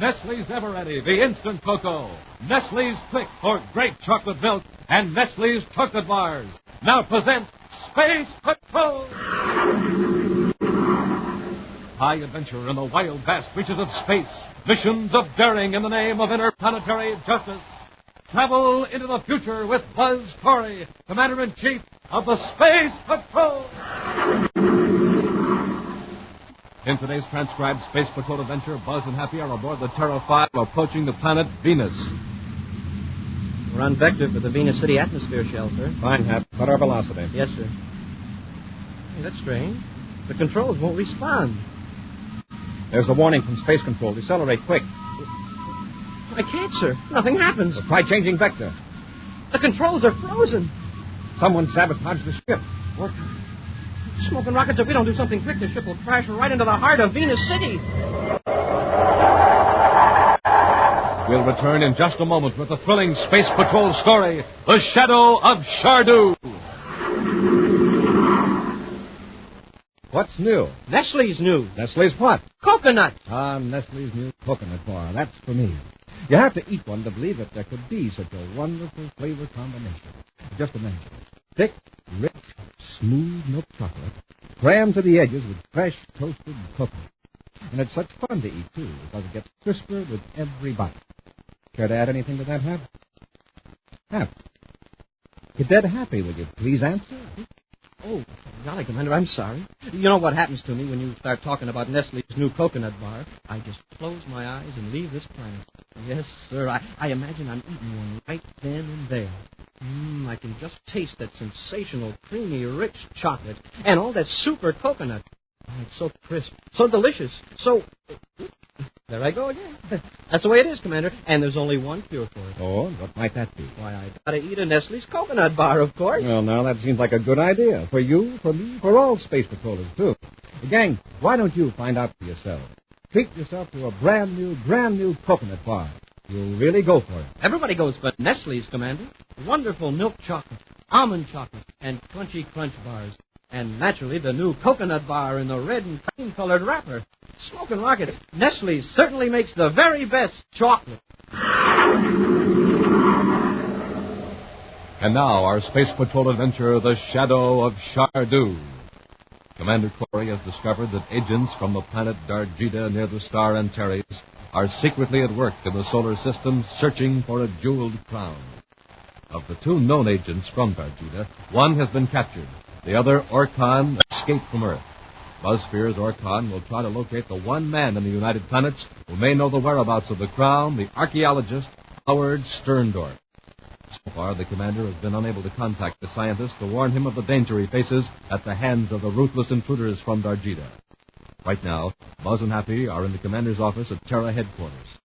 Nestle's Ever-Ready, the instant cocoa. Nestle's Quick for great chocolate milk. And Nestle's chocolate bars. Now present Space Patrol! High adventure in the wild, vast reaches of space. Missions of daring in the name of interplanetary justice. Travel into the future with Buzz Corey, Commander-in-Chief of the Space Patrol. In today's transcribed Space Patrol adventure, Buzz and Happy are aboard the Terra 5 approaching the planet Venus. We're on vector for the Venus City atmosphere shell, sir. Fine, Hap. Cut our velocity. Yes, sir. Hey, that's strange. The controls won't respond. There's the warning from Space Control. Decelerate quick. I can't, sir. Nothing happens. Well, try changing vector. The controls are frozen. Someone sabotaged the ship. What? Smoking rockets, if we don't do something quick, the ship will crash right into the heart of Venus City. We'll return in just a moment with the thrilling Space Patrol story, The Shadow of Shardu. What's new? Nestle's new. Nestle's what? Coconut. Ah, Nestle's new coconut bar. That's for me. You have to eat one to believe that there could be such a wonderful flavor combination. Just imagine. Thick, rich, smooth milk chocolate, crammed to the edges with fresh, toasted coconut. And it's such fun to eat, too, because it gets crisper with every bite. Care to add anything to that, Hap? Hap. You're dead happy. Will you please answer? Oh, golly, Commander, I'm sorry. You know what happens to me when you start talking about Nestle's new coconut bar? I just close my eyes and leave this planet. Yes, sir, I imagine I'm eating one right then and there. I can just taste that sensational, creamy, rich chocolate and all that super coconut. Oh, it's so crisp, so delicious, so... There I go again. That's the way it is, Commander, and there's only one cure for it. Oh, what might that be? Why, I gotta eat a Nestle's coconut bar, of course. Well, now, that seems like a good idea. For you, for me, for all space patrollers, too. Gang, why don't you find out for yourself? Treat yourself to a brand new coconut bar. You'll really go for it. Everybody goes for Nestle's, Commander. Wonderful milk chocolate, almond chocolate, and crunchy crunch bars. And naturally, the new coconut bar in the red and cream-colored wrapper. Smoking rockets, Nestle's certainly makes the very best chocolate. And now, our Space Patrol adventure, The Shadow of Shardu. Commander Corey has discovered that agents from the planet Dargida near the star Antares are secretly at work in the solar system searching for a jeweled crown. Of the two known agents from Dargida, one has been captured. The other, Orkan, escaped from Earth. Buzz fears Orkan will try to locate the one man in the United Planets who may know the whereabouts of the crown, the archaeologist, Howard Sterndorf. So far, the commander has been unable to contact the scientist to warn him of the danger he faces at the hands of the ruthless intruders from Dargida. Right now, Buzz and Happy are in the commander's office at Terra headquarters.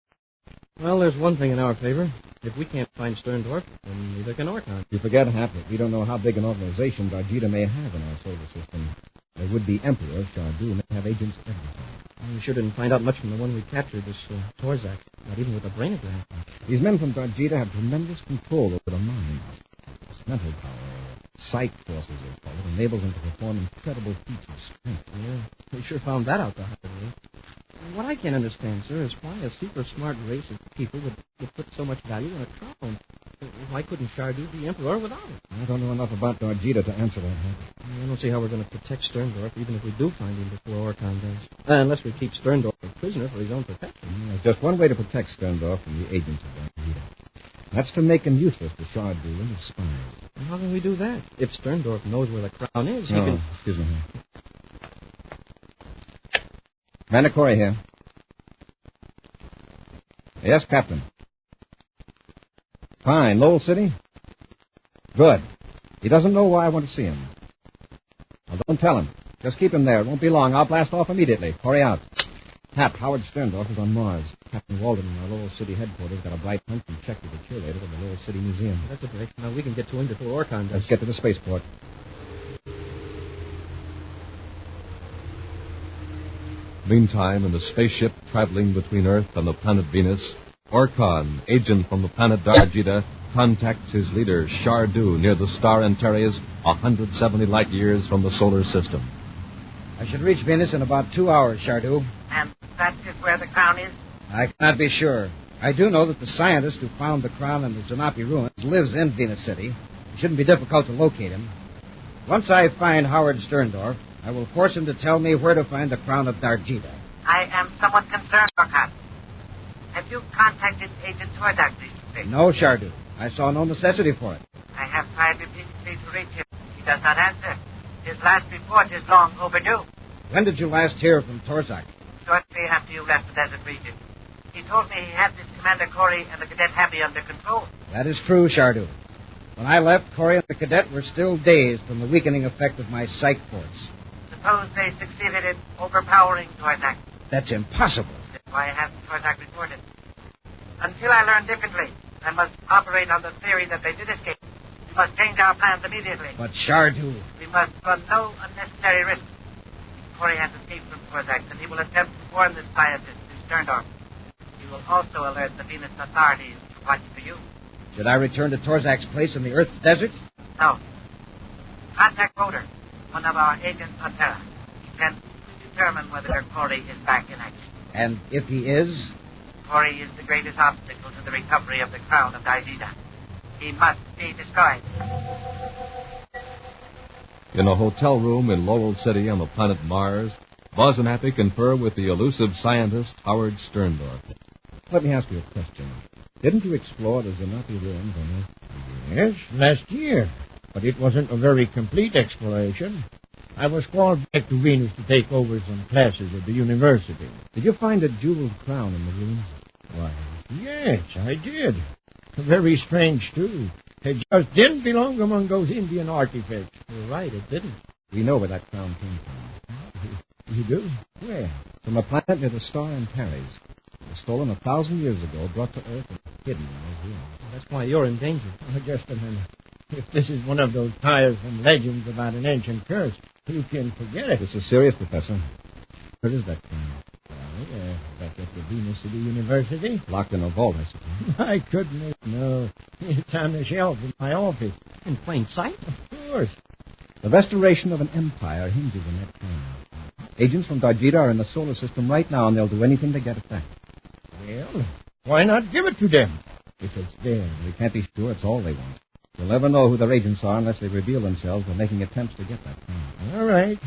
Well, there's one thing in our favor. If we can't find Sterndorf, then neither can Orkan. You forget, Hap, that we don't know how big an organization Dargida may have in our solar system. The would-be emperor, Shardu, may have agents everywhere. We sure didn't find out much from the one we captured, this Torzak, not even with a brainogram. These men from Dargida have tremendous control over the minds. This mental power, psych forces, they call it, enables them to perform incredible feats of strength. Yeah, we sure found that out the hard way. What I can't understand, sir, is why a super smart race of people would put so much value in a crown. Why couldn't Shardu be emperor without it? I don't know enough about Dargida to answer that. I don't see how we're going to protect Sterndorf, even if we do find him before Orkan does. Unless we keep Sterndorf a prisoner for his own protection. There's just one way to protect Sterndorf from the agents of Dargida. That's to make him useless to Shardu and his spies. And how can we do that? If Sterndorf knows where the crown is, he can... Excuse me. Commander Corey here. Yes, Captain. Fine. Lowell City? Good. He doesn't know why I want to see him. Well, don't tell him. Just keep him there. It won't be long. I'll blast off immediately. Corey out. Hap, Howard Sterndorf is on Mars. Captain Walden in our Lowell City headquarters got a bright hunch and checked with the curator of the Lowell City Museum. That's a break. Now we can get to him before Orkan does. Let's get to the spaceport. Meantime, in the spaceship traveling between Earth and the planet Venus, Orkan, agent from the planet Dargida, contacts his leader, Shardu, near the star Antares, 170 light years from the solar system. I should reach Venus in about 2 hours, Shardu. And that's just where the crown is? I cannot be sure. I do know that the scientist who found the crown in the Zanapi ruins lives in Venus City. It shouldn't be difficult to locate him. Once I find Howard Sterndorf, I will force him to tell me where to find the crown of Darjita. I am somewhat concerned, Orkat. Have you contacted Agent Tordak recently? No, Shardu. I saw no necessity for it. I have tried repeatedly to reach him. He does not answer. His last report is long overdue. When did you last hear from Torzak? Shortly after you left the desert region. He told me he had this Commander Corey and the cadet Happy under control. That is true, Shardu. When I left, Corey and the cadet were still dazed from the weakening effect of my psych force. Suppose they succeeded in overpowering Tordak. That's impossible. That's why I haven't Tordak reported. Until I learn differently, I must operate on the theory that they did escape. We must change our plans immediately. But Shardu... We must run no unnecessary risks. Corey has escaped from Torzak, and he will attempt to warn the scientist in Sterndorf. He will also alert the Venus authorities to watch for you. Should I return to Torzak's place in the Earth's desert? No. Contact Roder, one of our agents on Terra. He can determine whether Corey is back in action. And if he is? Corey is the greatest obstacle to the recovery of the crown of Daijida. He must be destroyed. In a hotel room in Laurel City on the planet Mars, Buzz and Happy confer with the elusive scientist Howard Sterndorf. Let me ask you a question. Didn't you explore the Zanapi ruins on Earth? Yes, last year. But it wasn't a very complete exploration. I was called back to Venus to take over some classes at the university. Did you find a jeweled crown in the ruins? Why, yes, I did. Very strange, too. It just didn't belong among those Indian artifacts. You're right, it didn't. We know where that crown came from. You do? Where? From a planet near the star Antares. It was stolen 1,000 years ago, brought to Earth, and hidden right here. That's why you're in danger. Oh, just a minute. If this is one of those tiresome legends about an ancient curse, you can forget it. This is serious, Professor. Where is that crown? Well, back at the Venus City University. Locked in a vault, I suppose. I couldn't know. It's on the shelf in my office. In plain sight? Of course. The restoration of an empire hinges on that crown. Agents from Darjita are in the solar system right now, and they'll do anything to get it back. Well, why not give it to them? If it's there. We can't be sure it's all they want. We'll never know who their agents are unless they reveal themselves by making attempts to get that crown. All right.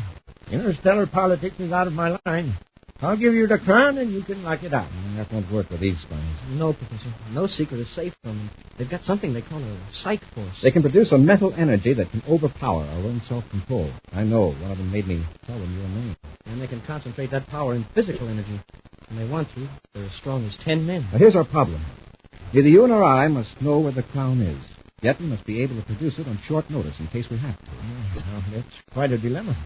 Interstellar politics is out of my line. I'll give you the crown, and you can lock it out. That won't work with these spies. No, Professor. No secret is safe from them. They've got something they call a psych force. They can produce a mental energy that can overpower our own self-control. I know. One of them made me tell them your name. And they can concentrate that power in physical energy. When they want to, they're as strong as 10 men. Now, here's our problem. Neither you nor I must know where the crown is. Yet we must be able to produce it on short notice in case we have to. Well, that's quite a dilemma.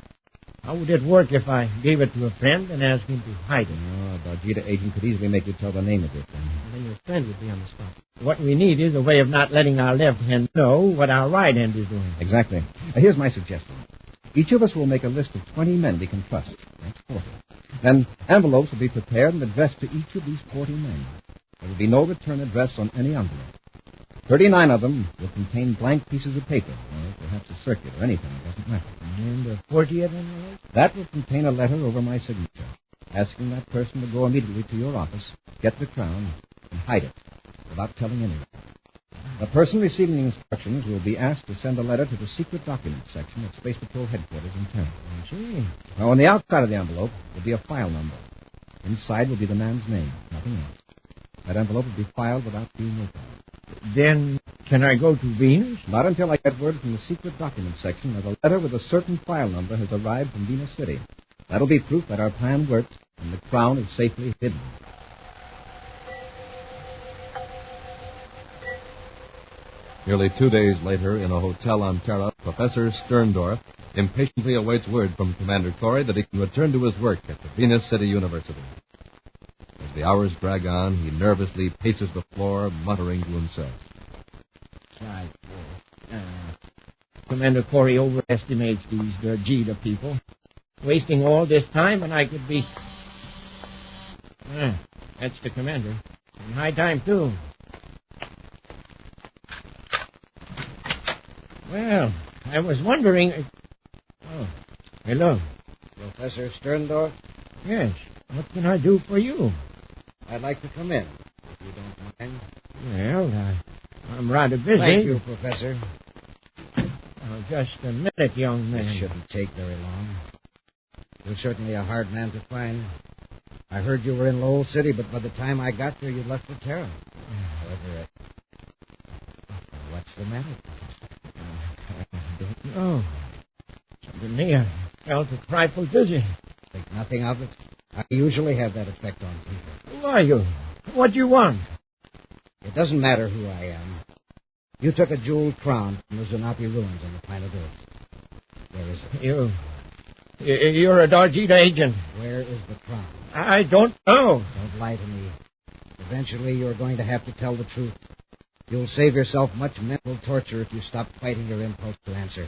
How would it work if I gave it to a friend and asked him to hide it? Oh, a Darjita agent could easily make you tell the name of it. And then your friend would be on the spot. What we need is a way of not letting our left hand know what our right hand is doing. Exactly. Now, here's my suggestion. Each of us will make a list of 20 men we can trust. That's 40. Then envelopes will be prepared and addressed to each of these 40 men. There will be no return address on any envelope. 39 of them will contain blank pieces of paper, or perhaps a circuit or anything. It doesn't matter. And the 40th envelope? That will contain a letter over my signature, asking that person to go immediately to your office, get the crown, and hide it, without telling anyone. The person receiving the instructions will be asked to send a letter to the secret documents section at Space Patrol headquarters in Terra. I see. Now, on the outside of the envelope will be a file number. Inside will be the man's name, nothing else. That envelope will be filed without being opened. Then, can I go to Venus? Not until I get word from the secret documents section that a letter with a certain file number has arrived from Venus City. That'll be proof that our plan worked and the crown is safely hidden. Nearly 2 days later, in a hotel on Terra, Professor Sterndorf impatiently awaits word from Commander Corey that he can return to his work at the Venus City University. As the hours drag on, he nervously paces the floor, muttering to himself. Commander Corey overestimates these Darjita people. Wasting all this time, and I could be... that's the commander. And high time, too. Well, I was wondering... Oh, hello. Professor Sterndorf? Yes, what can I do for you? I'd like to come in, if you don't mind. Well, I'm rather busy. Thank you, Professor. Oh, just a minute, young man. It shouldn't take very long. You're certainly a hard man to find. I heard you were in Lowell City, but by the time I got there, you'd left for Terra. However, what's the matter? I don't know. Suddenly, I felt a trifle dizzy. Think nothing of it. I usually have that effect on people. Who are you? What do you want? It doesn't matter who I am. You took a jeweled crown from the Zanapi ruins on the planet Earth. Where is it? You're a Darjita agent. Where is the crown? I don't know. Don't lie to me. Eventually, you're going to have to tell the truth. You'll save yourself much mental torture if you stop fighting your impulse to answer.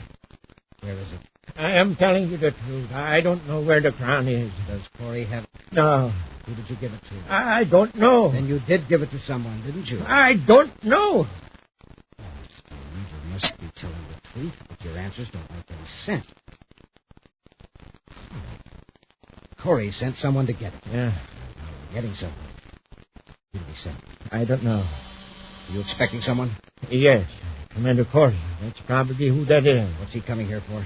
Where is it? I am telling you the truth. I don't know where the crown is. Does Corey have it? No. Who did you give it to? I don't know. Then you did give it to someone, didn't you? I don't know. Oh, Steve, you must be telling the truth, but your answers don't make any sense. Corey sent someone to get it. Yeah. We're getting someone. Who did he send? I don't know. Are you expecting someone? Yes. Commander Corey. That's probably who that is. What's he coming here for?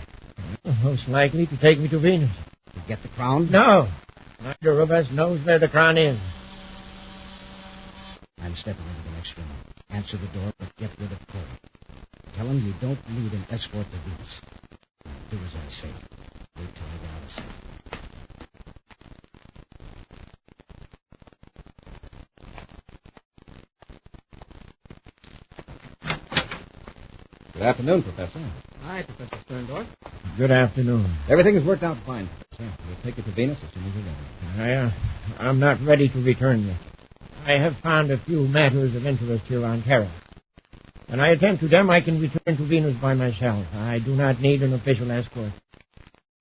Most likely to take me to Venus. To get the crown? No. Neither of us knows where the crown is. I'm stepping into the next room. Answer the door, but get rid of Corey. Tell him you don't need an escort to Venus. Do as I say. Wait till I get out of sight. Good afternoon, Professor. Hi, Professor Sterndorf. Good afternoon. Everything has worked out fine, Professor. We'll take you to Venus as soon as you're ready. I'm not ready to return yet. I have found a few matters of interest here on Terra. When I attend to them, I can return to Venus by myself. I do not need an official escort.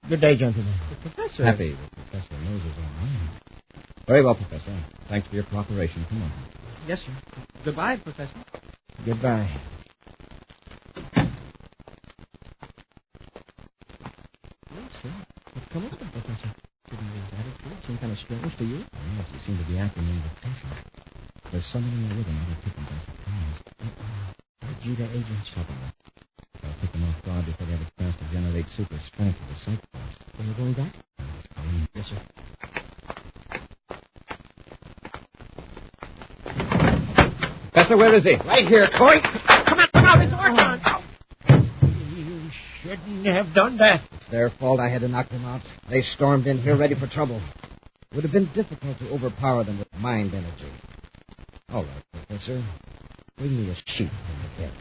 Good day, gentlemen. Professor. Happy the Professor knows his own mind. Very well, Professor. Thanks for your cooperation. Come on. Yes, sir. Goodbye, Professor. Goodbye. Well, sir, what's come over, Professor? Didn't his attitude seem kind of strange to you? Yes, he seemed to be acting under pressure. There's someone in there with him that'll take him by surprise. Darjita agents. Trouble. I'll take them off guard before they have a chance to generate super strength with the sight force. Are you going back? Yes, sir. Professor, where is he? Right here, Corey. Come on, it's our turn. You shouldn't have done that. It's their fault I had to knock them out. They stormed in here ready for trouble. It would have been difficult to overpower them with mind energy. All right, Professor. Bring me a sheet from the bed.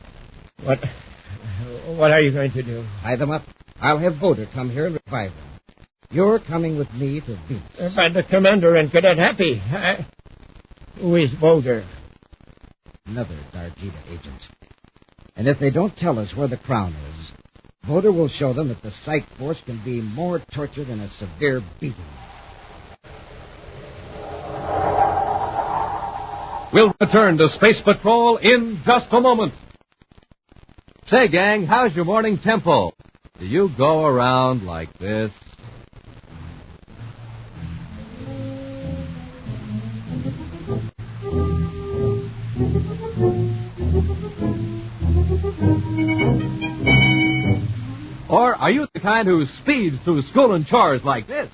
What are you going to do? Tie them up. I'll have Boder come here and revive them. You're coming with me to Venus. By the commander and Cadet Happy. Who is Boulder? Another Darjita agent. And if they don't tell us where the crown is, Boder will show them that the sight force can be more torture than a severe beating. We'll return to Space Patrol in just a moment. Say, gang, how's your morning tempo? Do you go around like this? Or are you the kind who speeds through school and chores like this?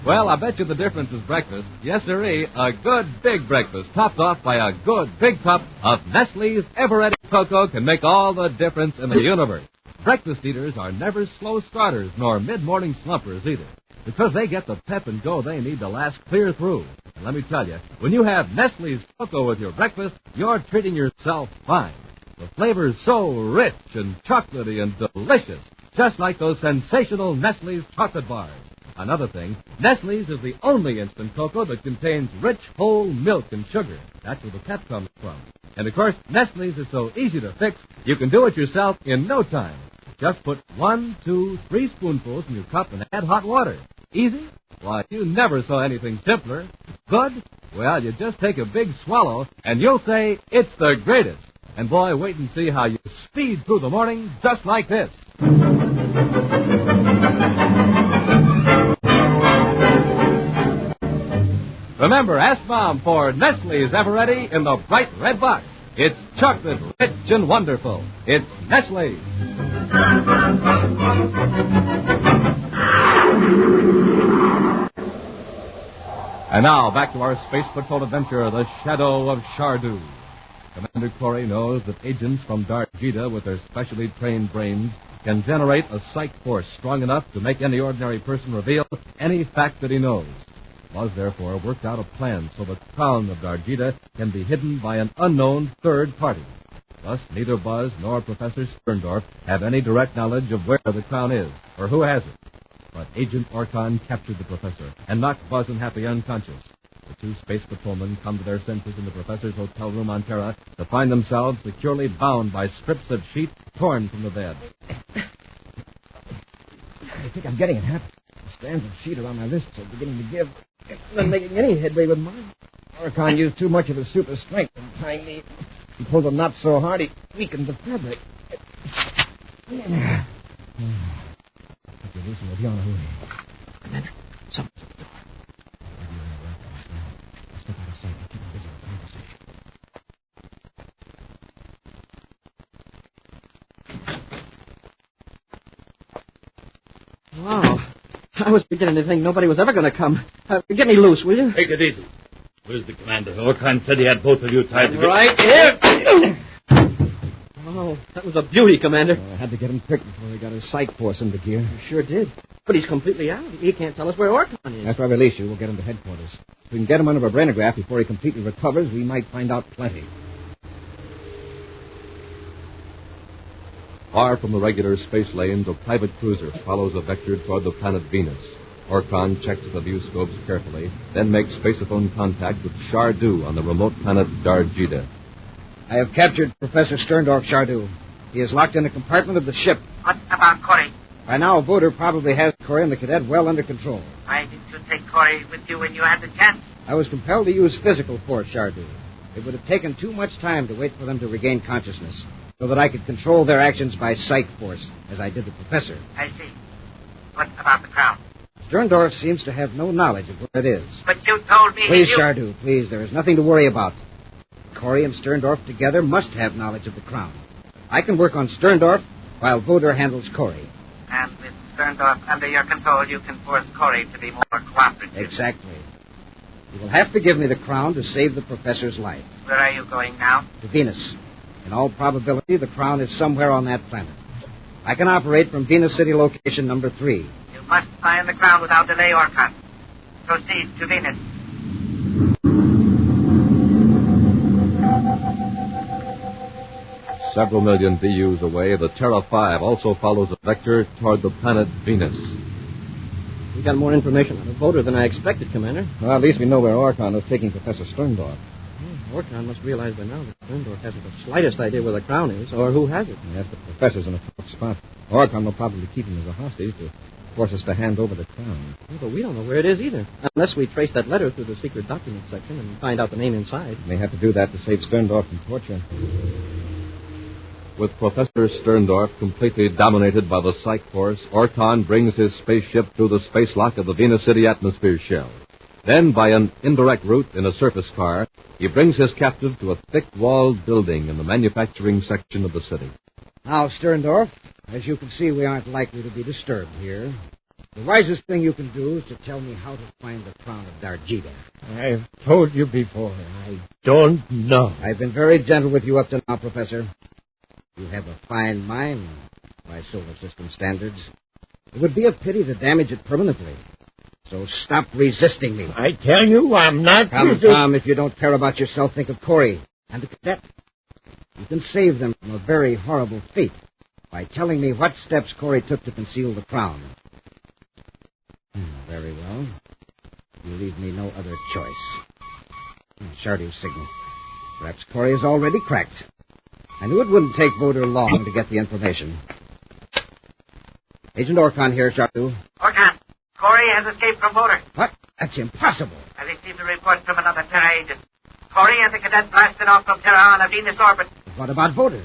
Well, I bet you the difference is breakfast. Yes, sirree, a good big breakfast topped off by a good big cup of Nestle's Ever-Ready Cocoa can make all the difference in the universe. Breakfast eaters are never slow starters nor mid-morning slumpers either, because they get the pep and go they need to last clear through. And let me tell you, when you have Nestle's Cocoa with your breakfast, you're treating yourself fine. The flavor's so rich and chocolatey and delicious, just like those sensational Nestle's chocolate bars. Another thing, Nestle's is the only instant cocoa that contains rich whole milk and sugar. That's where the pep comes from. And of course, Nestle's is so easy to fix, you can do it yourself in no time. Just put 1, 2, 3 spoonfuls in your cup and add hot water. Easy? Why, you never saw anything simpler. Good? Well, you just take a big swallow, and you'll say it's the greatest. And, boy, wait and see how you speed through the morning just like this. Remember, ask Mom for Nestle's Ever-Ready in the bright red box. It's chocolate, rich and wonderful. It's Nestle. And now, back to our Space Patrol adventure, The Shadow of Shardu. Commander Corey knows that agents from Darjita with their specially trained brains can generate a psych force strong enough to make any ordinary person reveal any fact that he knows. Buzz, therefore, worked out a plan so the crown of Darjita can be hidden by an unknown third party. Thus, neither Buzz nor Professor Sterndorf have any direct knowledge of where the crown is or who has it. But Agent Orkan captured the professor and knocked Buzz and Happy unconscious. The two space patrolmen come to their senses in the professor's hotel room on Terra to find themselves securely bound by strips of sheet torn from the bed. I think I'm getting it, Hap. The strands of sheet around my wrists are beginning to give. I'm not making any headway with mine. Orkan used too much of his super strength in tying me. He pulled the knot so hard he weakened the fabric. Loosen will be on a hurry. Commander, something's at the door. Maybe you're in the right now. I'll step out of sight and keep a vigilant conversation. Wow. I was beginning to think nobody was ever going to come. Get me loose, will you? Take it easy. Where's the commander? Orkan said he had both of you tied together. Right here. Oh, that was a beauty, Commander. I had to get him quick before he got his psych force into gear. You sure did. But he's completely out. He can't tell us where Orkan is. After I release you, we'll get him to headquarters. If we can get him under a brainograph before he completely recovers, we might find out plenty. Far from the regular space lanes, a private cruiser follows a vector toward the planet Venus. Orkan checks the viewscopes carefully, then makes spaceophone contact with Shardu on the remote planet Darjita. I have captured Professor Sterndorf Shardu. He is locked in a compartment of the ship. What about Corey? By now, Voder probably has Corey and the cadet well under control. Why didn't you take Corey with you when you had the chance? I was compelled to use physical force, Shardu. It would have taken too much time to wait for them to regain consciousness, so that I could control their actions by psych force, as I did the professor. I see. What about the crown? Sterndorf seems to have no knowledge of where it is. But you told me... Please, Shardu, please. There is nothing to worry about. Corey and Sterndorf together must have knowledge of the crown. I can work on Sterndorf while Voder handles Corey. And with Sterndorf under your control, you can force Corey to be more cooperative. Exactly. You will have to give me the crown to save the professor's life. Where are you going now? To Venus. In all probability, the crown is somewhere on that planet. I can operate from Venus City location number 3. You must find the crown without delay, Orkan. Proceed to Venus. Several million VUs away, the Terra 5 also follows a vector toward the planet Venus. We got more information on the Voder than I expected, Commander. Well, at least we know where Orkan is taking Professor Sterndorf. Orkan must realize by now that Sterndorf hasn't the slightest idea where the crown is or who has it. Yes, the professor's in a tough spot. Orkan will probably keep him as a hostage to force us to hand over the crown. Yeah, but we don't know where it is either, unless we trace that letter through the secret documents section and find out the name inside. May have to do that to save Sterndorf from torture. With Professor Sterndorf completely dominated by the psych force, Orkan brings his spaceship through the space lock of the Venus City atmosphere shell. Then, by an indirect route in a surface car, he brings his captive to a thick-walled building in the manufacturing section of the city. Now, Sterndorf, as you can see, we aren't likely to be disturbed here. The wisest thing you can do is to tell me how to find the crown of Darjita. I've told you before. I don't know. I've been very gentle with you up to now, Professor. You have a fine mind by solar system standards. It would be a pity to damage it permanently. So stop resisting me. I tell you, I'm not... Come, if you don't care about yourself, think of Corey and the cadet. You can save them from a very horrible fate by telling me what steps Corey took to conceal the crown. Very well. You leave me no other choice. Shardu's signal. Perhaps Corey is already cracked. I knew it wouldn't take Voder long to get the information. Agent Orkan here, Shardu. Orkan, Corey has escaped from Voder. What? That's impossible. I received a report from another Terra agent. Corey and the cadet blasted off from Terra on a Venus orbit. What about Voter?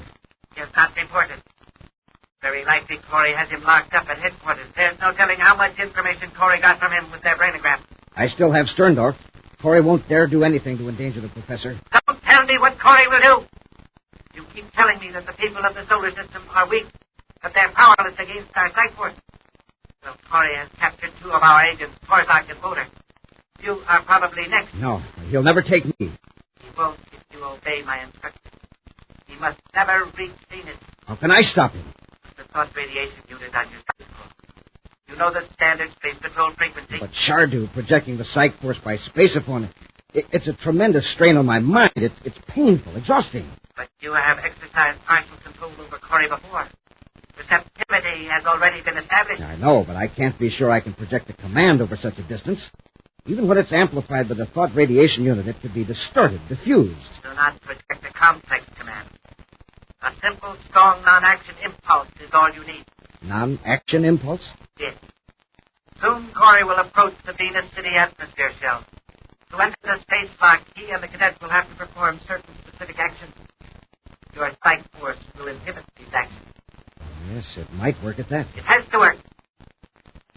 He has not reported. Very likely Corey has him locked up at headquarters. There's no telling how much information Corey got from him with their brainograph. I still have Sterndorf. Corey won't dare do anything to endanger the professor. Don't tell me what Corey will do. You keep telling me that the people of the solar system are weak, that they're powerless against our psych force. Well, Corey has captured two of our agents, Korzak and Voter. You are probably next. No, he'll never take me. He won't if you obey my instructions. He must never reach Venus. How can I stop him? The thought radiation unit on your telescope. You know the standard space patrol frequency. But Shardu projecting the psych force by spaceophone, it's a tremendous strain on my mind. It's painful, exhausting. But you have exercised partial control over Corey before. Receptivity has already been established. I know, but I can't be sure I can project a command over such a distance. Even when it's amplified by the thought radiation unit, it could be distorted, diffused. Do not project a complex command. A simple, strong, non-action impulse is all you need. Non-action impulse? Yes. Soon Corey will approach the Venus City atmosphere shell. To enter the space lock, he and the cadets will have to perform certain specific actions. Your psych force will inhibit these actions. Yes, it might work at that. It has to work.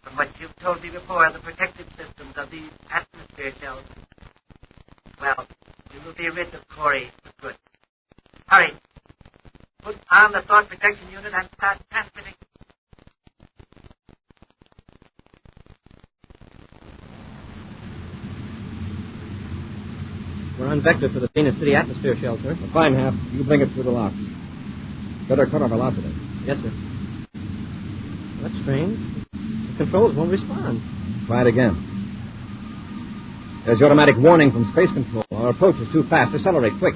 From what you've told me before, the protective systems of these atmosphere shells, well, we will be rid of Corey for good. Hurry. Put on the thought protection unit and start transmitting. We're on vector for the Venus City atmosphere shell, sir. The fine half. You bring it through the locks. Better cut our velocity. Yes, sir. That's strange. The controls won't respond. Try it again. There's the automatic warning from space control. Our approach is too fast. Accelerate, quick.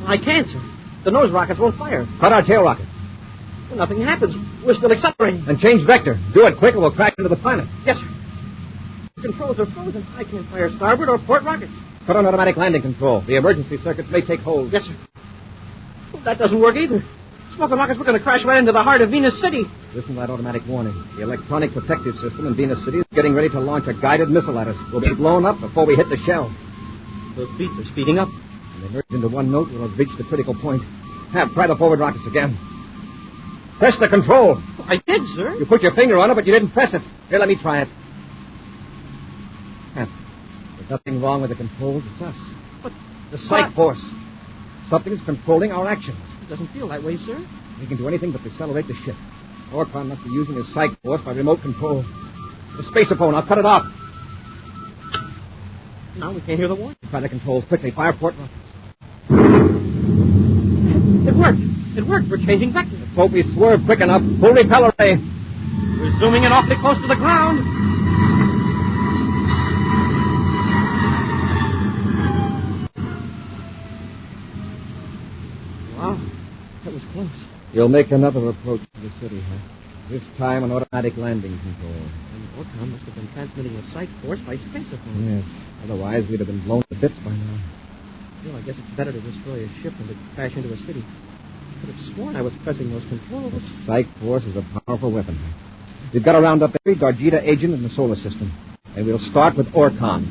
I can't, sir. The nose rockets won't fire. Cut our tail rockets. Well, nothing happens. We're still accelerating. And change vector. Do it quick or we'll crash into the planet. Yes, sir. The controls are frozen. I can't fire starboard or port rockets. Put on automatic landing control. The emergency circuits may take hold. Yes, sir. Well, that doesn't work either. Smoking rockets, we're going to crash right into the heart of Venus City. Listen to that automatic warning. The electronic protective system in Venus City is getting ready to launch a guided missile at us. We'll be blown up before we hit the shell. Those beats are speeding up. When they merge into one note, we'll have reached the critical point. Try the forward rockets again. Press the control. I did, sir. You put your finger on it, but you didn't press it. Here, let me try it. There's nothing wrong with the controls. It's us. But the psych force. Something's controlling our actions. It doesn't feel that way, sir. We can do anything but decelerate the ship. Orcon must be using his psych force by remote control. The spaceophone, I'll cut it off. Now we can't hear the warning. Try the controls quickly. Fire port rockets. It worked. It worked. We're changing vector. Let's hope we swerve quick enough. Full repeller ray. We're zooming in awfully close to the ground. Wow. That was close. You'll make another approach to the city, huh? This time an automatic landing control. And Orcon must have been transmitting a psych force by spaceophone. Yes. Otherwise, we'd have been blown to bits by now. Well, I guess it's better to destroy a ship than to crash into a city. I could have sworn I was pressing those controls. The psych force is a powerful weapon. We've got to round up every Dargita agent in the solar system. And we'll start with Orcon.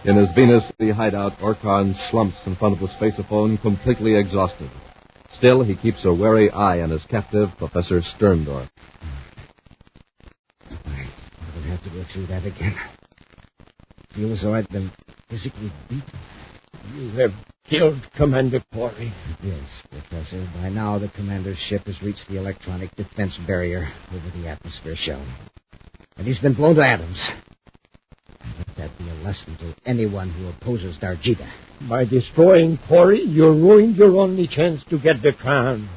In his Venus City hideout, Orcon slumps in front of the spaceophone, completely exhausted. Still, he keeps a wary eye on his captive, Professor Sterndorf. I don't have to go through that again. I feel as though I'd been physically beaten. You have killed Commander Corey. Yes, Professor. By now, the commander's ship has reached the electronic defense barrier over the atmosphere shell. And he's been blown to atoms. Let that be a lesson to anyone who opposes Dargita. By destroying Corey, you ruined your only chance to get the crown.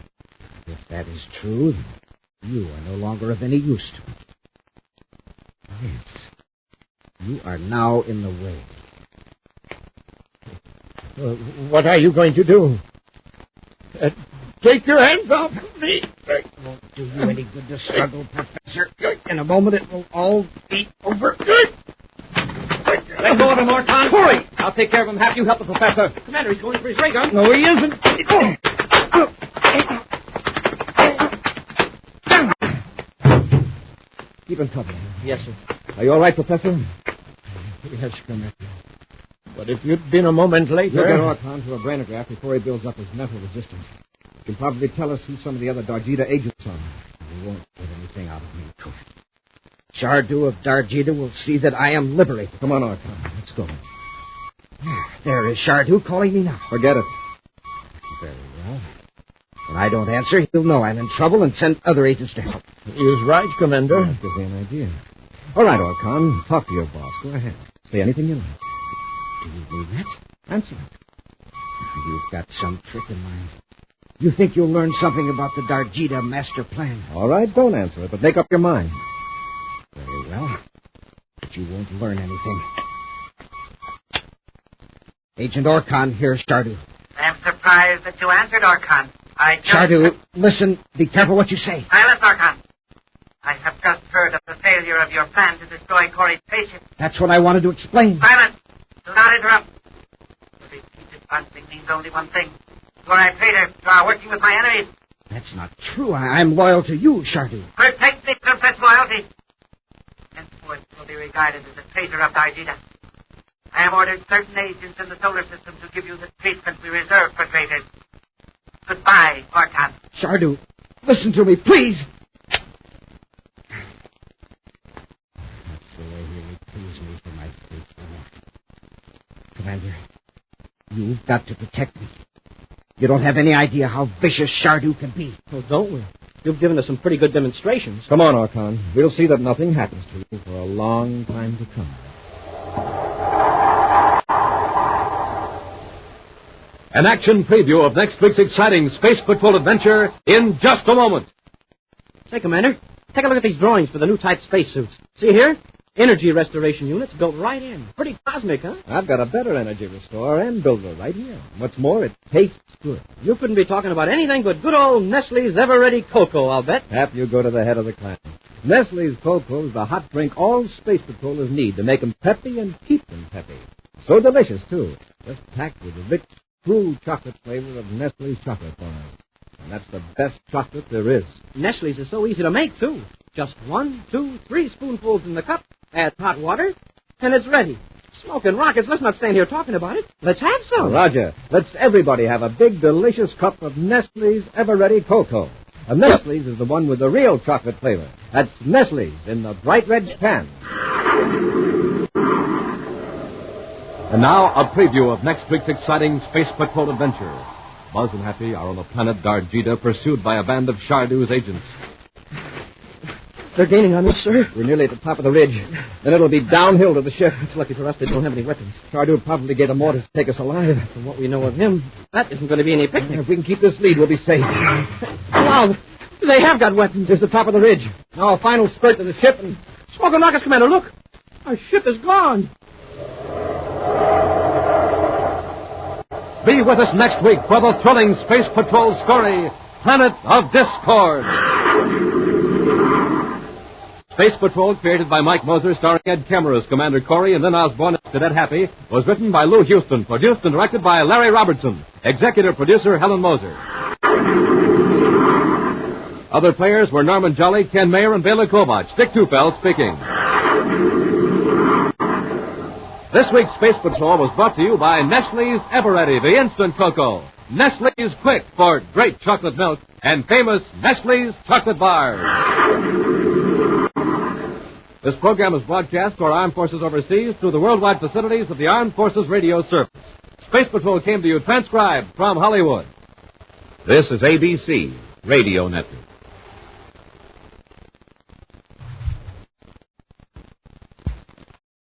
If that is true, then you are no longer of any use to me. Yes. You are now in the way. What are you going to do? Take your hands off me. It won't do you any good to struggle, Professor. In a moment, it will all be over. Let go of him, Orcon. Corey! I'll take care of him. Have you help the professor. Commander, he's going for his ray gun. No, he isn't. Keep him covered. Yes, sir. Are you all right, Professor? Yes, Commander. But if you'd been a moment later... You'll get Orcon to a brainograph before he builds up his mental resistance. He can probably tell us who some of the other Dargita agents are. He won't get anything out of me. Shardu of Dargita will see that I am liberated. Come on, Orcon. Let's go. There is Shardu calling me now. Forget it. Very well. When I don't answer, he'll know I'm in trouble and send other agents to help. He is right, Commander. That gives me an idea. All right, Orcon. Talk to your boss. Go ahead. Say anything you like. Do you mean that? Answer it. You've got some trick in mind. You think you'll learn something about the Dargita master plan? All right, don't answer it, but make up your mind. Very well. But you won't learn anything. Agent Orcon, here's Shardu. I'm surprised that you answered, Orcon. Shardu, listen. Be careful what you say. Silence, Orcon. I have just heard of the failure of your plan to destroy Corey's spaceship. That's what I wanted to explain. Silence! Do not interrupt. The repeated bunting means only one thing. You are a traitor. You are working with my enemies. That's not true. I'm loyal to you, Shardu. Protect me from such loyalty. Henceforth, you will be regarded as a traitor of Dargita. I have ordered certain agents in the solar system to give you the treatment we reserve for traitors. Goodbye, Orcon. Shardu, listen to me, please. That's the way he repays me for my faithful work. Commander, you've got to protect me. You don't have any idea how vicious Shardu can be. Well, don't we? You've given us some pretty good demonstrations. Come on, Orcon. We'll see that nothing happens to you for a long time to come. An action preview of next week's exciting Space Patrol adventure in just a moment. Say, Commander, take a look at these drawings for the new type spacesuits. See here? Energy restoration units built right in. Pretty cosmic, huh? I've got a better energy restorer and builder right here. What's more, it tastes good. You couldn't be talking about anything but good old Nestle's Ever-Ready Cocoa, I'll bet. Hap, you go to the head of the class. Nestle's Cocoa is the hot drink all space patrollers need to make them peppy and keep them peppy. So delicious, too. Just packed with the rich, true chocolate flavor of Nestle's chocolate bars. And that's the best chocolate there is. Nestle's is so easy to make, too. Just 1, 2, 3 spoonfuls in the cup, add hot water, and it's ready. Smoking rockets, let's not stand here talking about it. Let's have some. Roger. Let's everybody have a big, delicious cup of Nestle's Ever-Ready Cocoa. And Nestle's is the one with the real chocolate flavor. That's Nestle's in the bright red can. And now, a preview of next week's exciting Space Patrol adventure. Buzz and Happy are on the planet Dargita, pursued by a band of Shardu's agents. They're gaining on us, sir. We're nearly at the top of the ridge. Then it'll be downhill to the ship. It's lucky for us they don't have any weapons. Shardu will probably get a mortar to take us alive. From what we know of him, that isn't going to be any picnic. If we can keep this lead, we'll be safe. Wow, they have got weapons. Here's the top of the ridge. Now a final spurt to the ship and... Smoking rockets, Commander, look. Our ship is gone. Be with us next week for the thrilling Space Patrol story, Planet of Discord. Space Patrol, created by Mike Moser, starring Ed Kemmer as Commander Corey and Lynn Osborne as Cadet Happy, was written by Lou Houston, produced and directed by Larry Robertson, executive producer Helen Moser. Other players were Norman Jolly, Ken Mayer, and Bela Kovach. Dick Tufeld speaking. This week's Space Patrol was brought to you by Nestle's Ever-Ready, the instant cocoa. Nestle's Quick for great chocolate milk, and famous Nestle's chocolate bars. This program is broadcast to our armed forces overseas through the worldwide facilities of the Armed Forces Radio Service. Space Patrol came to you transcribed from Hollywood. This is ABC Radio Network.